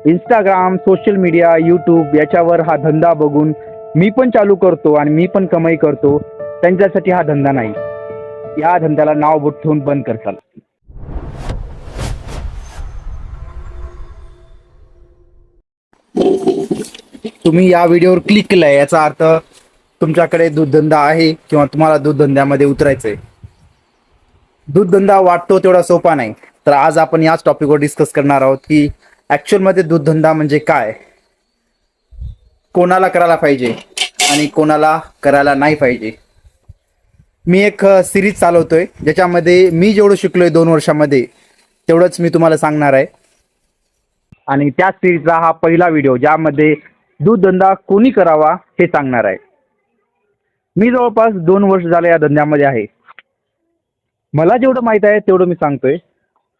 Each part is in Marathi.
इंस्टाग्राम, सोशल मीडिया, यूट्यूब याच्यावर हा धंदा बघून मी पण चालू करतो आणि मी पण कमाई करतो, त्यांच्यासाठी हा धंदा नाही. या धंद्याला नाव बोट ठेवून बंद करताल. तुम्ही या व्हिडिओवर क्लिक केलाय याचा अर्थ तुमच्याकडे दूधधंदा आहे किंवा तुम्हाला दूधधंद्यामध्ये उतरायचंय. दूधधंदा वाटतो तेवढा सोपा नाही. तर आज आपण याच टॉपिकवर डिस्कस करणार आहोत की ॲक्च्युअलमध्ये दूधधंदा म्हणजे काय, कोणाला करायला पाहिजे आणि कोणाला करायला नाही पाहिजे. मी एक सिरीज चालवतोय ज्याच्यामध्ये मी जेवढं शिकलोय 2 वर्षामध्ये तेवढंच मी तुम्हाला सांगणार आहे. आणि त्या सिरीजचा हा पहिला व्हिडिओ ज्यामध्ये दूधधंदा कोणी करावा हे सांगणार आहे. मी जवळपास 2 वर्ष झाले या धंद्यामध्ये आहे. मला जेवढं माहीत आहे तेवढं मी सांगतोय.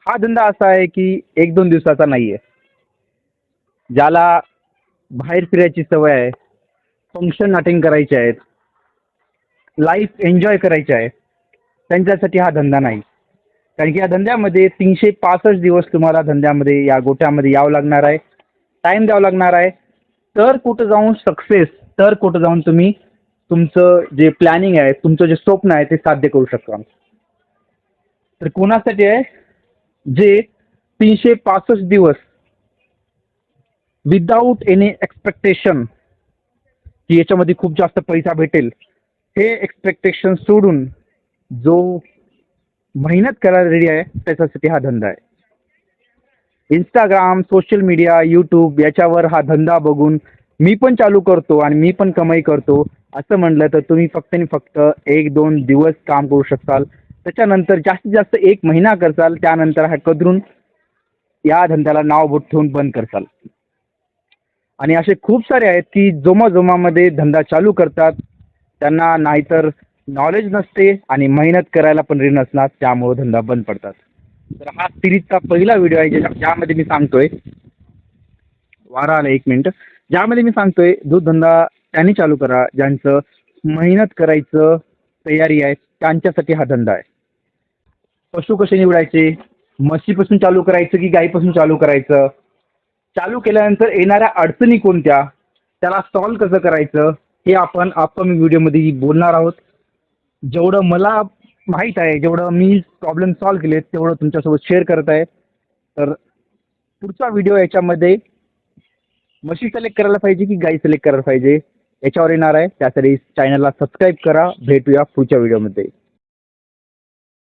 हा धंदा असा आहे की 1-2 दिवसाचा नाही आहे. ज्याला बाहेर फिरायची सवय आहे, फंक्शन अटेंड करायचे आहेत, लाईफ एन्जॉय करायची आहे, त्यांच्यासाठी हा धंदा नाही. कारण की या धंद्यामध्ये 365 दिवस तुम्हाला धंद्यामध्ये या गोट्यामध्ये यावं लागणार आहे, टाईम द्यावं लागणार आहे. तर कुठं जाऊन सक्सेस, तर कुठं जाऊन तुम्ही तुमचं जे प्लॅनिंग आहे, तुमचं जे स्वप्न आहे ते साध्य करू शकता. तर कोणासाठी आहे जे 365 दिवस विदाऊट एनी एक्सपेक्टेशन की याच्यामध्ये खूप जास्त पैसा भेटेल, हे एक्सपेक्टेशन सोडून जो मेहनत करायला रेडी आहे त्याच्यासाठी हा धंदा आहे. इंस्टाग्राम, सोशल मीडिया, यूट्यूब याच्यावर हा धंदा बघून मी पण चालू करतो आणि मी पण कमाई करतो असं म्हटलं तर तुम्ही फक्त आणि फक्त 1-2 दिवस काम करू शकाल. त्याच्यानंतर जास्तीत जास्त 1 महिना करसाल, त्यानंतर हा कदरून या धंद्याला नाव बोट ठेवून बंद करसाल. आणि असे खूप सारे आहेत की जोमाजोमामध्ये धंदा चालू करतात, त्यांना नाहीतर नॉलेज नसते आणि मेहनत करायला पण रे नसणार, त्यामुळे धंदा बंद पडतात. तर हा सिरीजचा पहिला व्हिडिओ आहे ज्यामध्ये मी सांगतोय, वारा आला 1 मिनिट, ज्यामध्ये मी सांगतोय दूधधंदा त्यांनी चालू करा ज्यांचं मेहनत करायचं तयारी आहे, त्यांच्यासाठी हा धंदा आहे. पशु कसे निवडायचे, म्हशीपासून चालू करायचं की गाईपासून चालू करायचं, चालू केल्यानंतर येणाऱ्या अडचणी कोणत्या, त्याला सॉल्व्ह कसं करायचं, हे आपण अपकमिंग व्हिडिओमध्ये बोलणार आहोत. जेवढं मला माहीत आहे, जेवढं मी प्रॉब्लेम सॉल्व्ह केले तेवढं तुमच्यासोबत शेअर करत आहे. तर पुढचा व्हिडिओ याच्यामध्ये म्हशी सिलेक्ट करायला पाहिजे की गाई सिलेक्ट करायला पाहिजे याच्यावर येणार आहे. त्यासाठी चॅनलला सबस्क्राईब करा. भेटूया पुढच्या व्हिडिओमध्ये.